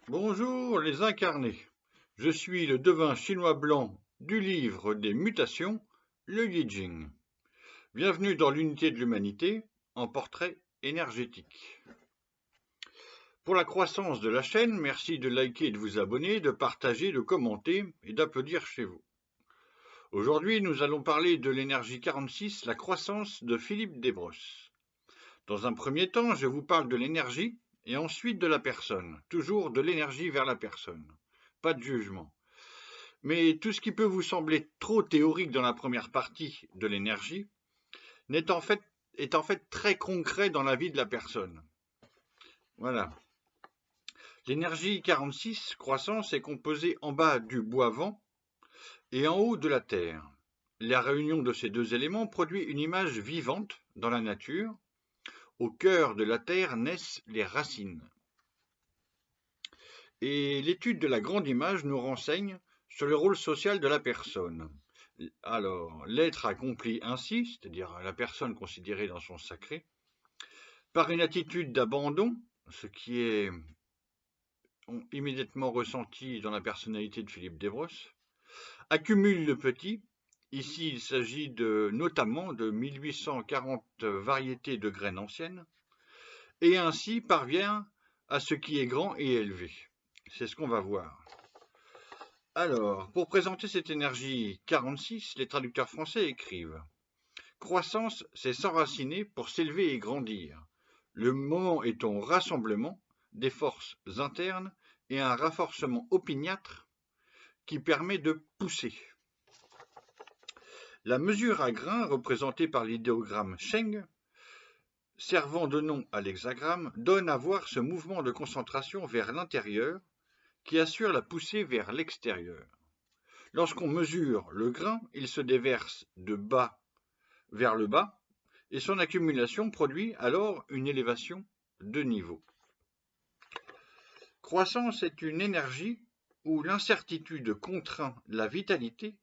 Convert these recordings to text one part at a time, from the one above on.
Bonjour les incarnés, je suis le devin chinois blanc du livre des mutations, le Yi Jing. Bienvenue dans l'unité de l'humanité en portrait énergétique. Pour la croissance de la chaîne, merci de liker et de vous abonner, de partager, de commenter et d'applaudir chez vous. Aujourd'hui, nous allons parler de l'énergie 46, la croissance de Philippe Desbrosses. Dans un premier temps, je vous parle de l'énergie et ensuite de la personne, toujours de l'énergie vers la personne. Pas de jugement. Mais tout ce qui peut vous sembler trop théorique dans la première partie de l'énergie est en fait très concret dans la vie de la personne. Voilà. L'énergie 46, croissance, est composée en bas du bois-vent et en haut de la terre. La réunion de ces deux éléments produit une image vivante dans la nature. Au cœur de la terre naissent les racines. Et l'étude de la grande image nous renseigne sur le rôle social de la personne. Alors, l'être accompli ainsi, c'est-à-dire la personne considérée dans son sacré, par une attitude d'abandon, ce qui est immédiatement ressenti dans la personnalité de Philippe Desbrosses, accumule le petit. Ici, il s'agit notamment de 1840 variétés de graines anciennes, et ainsi parvient à ce qui est grand et élevé. C'est ce qu'on va voir. Alors, pour présenter cette énergie 46, les traducteurs français écrivent: croissance, c'est s'enraciner pour s'élever et grandir. Le moment est au rassemblement des forces internes et un renforcement opiniâtre qui permet de pousser. La mesure à grains, représentée par l'idéogramme Cheng, servant de nom à l'hexagramme, donne à voir ce mouvement de concentration vers l'intérieur qui assure la poussée vers l'extérieur. Lorsqu'on mesure le grain, il se déverse de bas vers le bas, et son accumulation produit alors une élévation de niveau. Croissance est une énergie où l'incertitude contraint la vitalité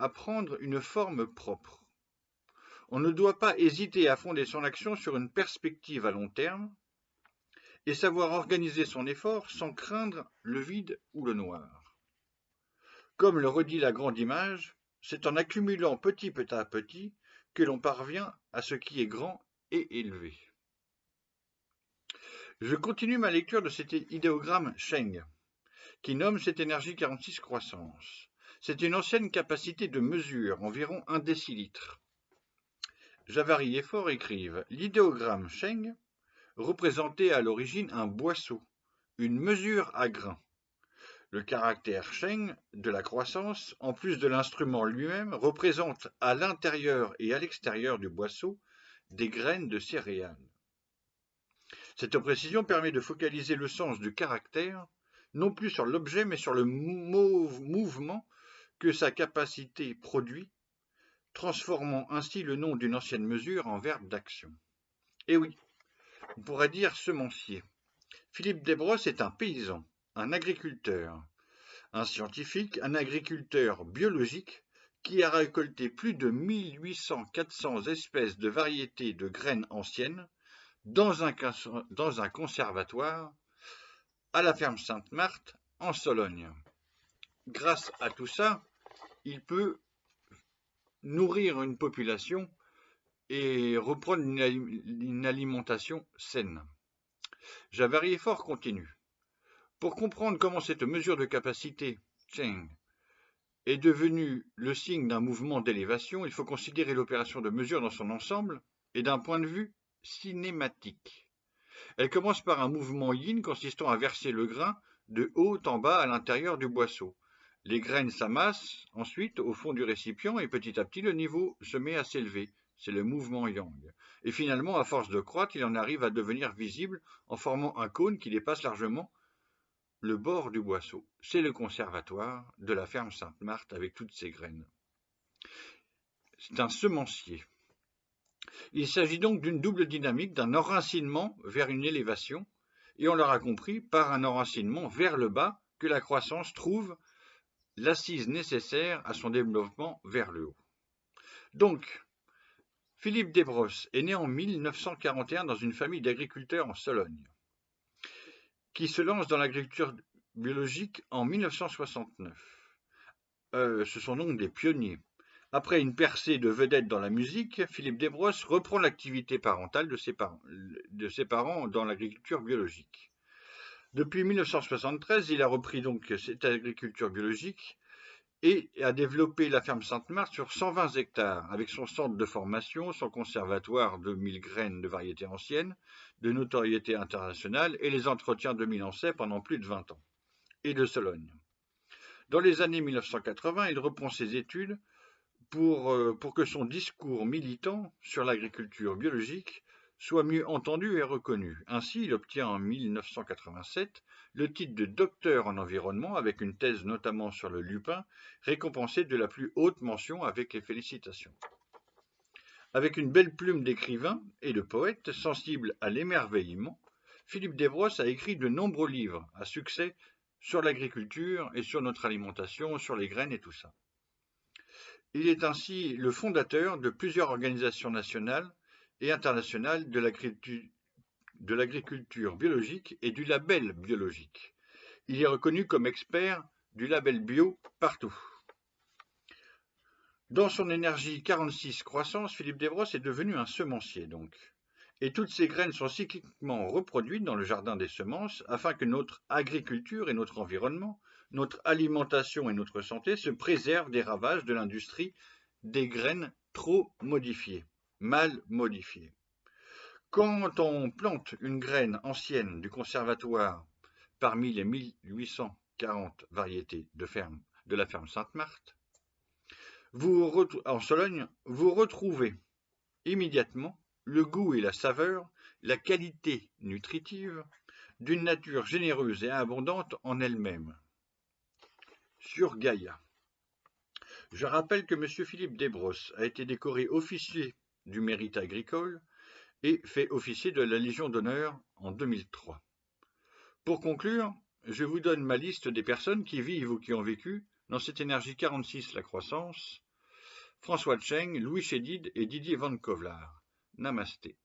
à prendre une forme propre. On ne doit pas hésiter à fonder son action sur une perspective à long terme et savoir organiser son effort sans craindre le vide ou le noir. Comme le redit la grande image, c'est en accumulant petit à petit que l'on parvient à ce qui est grand et élevé. Je continue ma lecture de cet idéogramme Cheng, qui nomme cette énergie 46 croissance. C'est une ancienne capacité de mesure, environ 1 décilitre. Javary et Faure écrivent: l'idéogramme Cheng représentait à l'origine un boisseau, une mesure à grains. Le caractère Cheng de la croissance, en plus de l'instrument lui-même, représente à l'intérieur et à l'extérieur du boisseau des graines de céréales. Cette précision permet de focaliser le sens du caractère, non plus sur l'objet, mais sur le mouvement que sa capacité produit, transformant ainsi le nom d'une ancienne mesure en verbe d'action. Et oui, on pourrait dire semencier. Philippe Desbrosses est un paysan, un agriculteur, un scientifique, un agriculteur biologique qui a récolté plus de 1800-400 espèces de variétés de graines anciennes dans un conservatoire à la ferme Sainte-Marthe en Sologne. Grâce à tout ça, il peut nourrir une population et reprendre une alimentation saine. Javary et Faure continue. Pour comprendre comment cette mesure de capacité, Cheng, est devenue le signe d'un mouvement d'élévation, il faut considérer l'opération de mesure dans son ensemble et d'un point de vue cinématique. Elle commence par un mouvement yin consistant à verser le grain de haut en bas à l'intérieur du boisseau. Les graines s'amassent ensuite au fond du récipient et petit à petit le niveau se met à s'élever. C'est le mouvement yang. Et finalement, à force de croître, il en arrive à devenir visible en formant un cône qui dépasse largement le bord du boisseau. C'est le conservatoire de la ferme Sainte-Marthe avec toutes ses graines. C'est un semencier. Il s'agit donc d'une double dynamique, d'un enracinement vers une élévation, et on l'aura compris, par un enracinement vers le bas que la croissance trouve l'assise nécessaire à son développement vers le haut. Donc, Philippe Desbrosses est né en 1941 dans une famille d'agriculteurs en Sologne, qui se lance dans l'agriculture biologique en 1969. Ce sont donc des pionniers. Après une percée de vedettes dans la musique, Philippe Desbrosses reprend l'activité parentale de ses parents dans l'agriculture biologique. Depuis 1973, il a repris donc cette agriculture biologique et a développé la ferme Sainte-Marthe sur 120 hectares, avec son centre de formation, son conservatoire de 1000 graines de variétés anciennes, de notoriété internationale, et les entretiens de Milancet pendant plus de 20 ans, et de Sologne. Dans les années 1980, il reprend ses études pour que son discours militant sur l'agriculture biologique soit mieux entendu et reconnu. Ainsi, il obtient en 1987 le titre de docteur en environnement avec une thèse notamment sur le lupin, récompensée de la plus haute mention avec les félicitations. Avec une belle plume d'écrivain et de poète sensible à l'émerveillement, Philippe Desbrosses a écrit de nombreux livres à succès sur l'agriculture et sur notre alimentation, sur les graines et tout ça. Il est ainsi le fondateur de plusieurs organisations nationales et internationales de l'agriculture biologique et du label biologique. Il est reconnu comme expert du label bio partout. Dans son énergie 46 croissance, Philippe Desbrosses est devenu un semencier donc. Et toutes ces graines sont cycliquement reproduites dans le jardin des semences afin que notre agriculture et notre environnement, notre alimentation et notre santé se préservent des ravages de l'industrie des graines trop modifiées, mal modifiées. Quand on plante une graine ancienne du conservatoire parmi les 1840 variétés de la ferme Sainte-Marthe, en Sologne, vous retrouvez immédiatement le goût et la saveur, la qualité nutritive d'une nature généreuse et abondante en elle-même. Sur Gaïa. Je rappelle que M. Philippe Desbrosses a été décoré officier du mérite agricole et fait officier de la Légion d'honneur en 2003. Pour conclure, je vous donne ma liste des personnes qui vivent ou qui ont vécu dans cette énergie 46 la croissance: François Tcheng, Louis Chédid et Didier Van Kovlar. Namasté.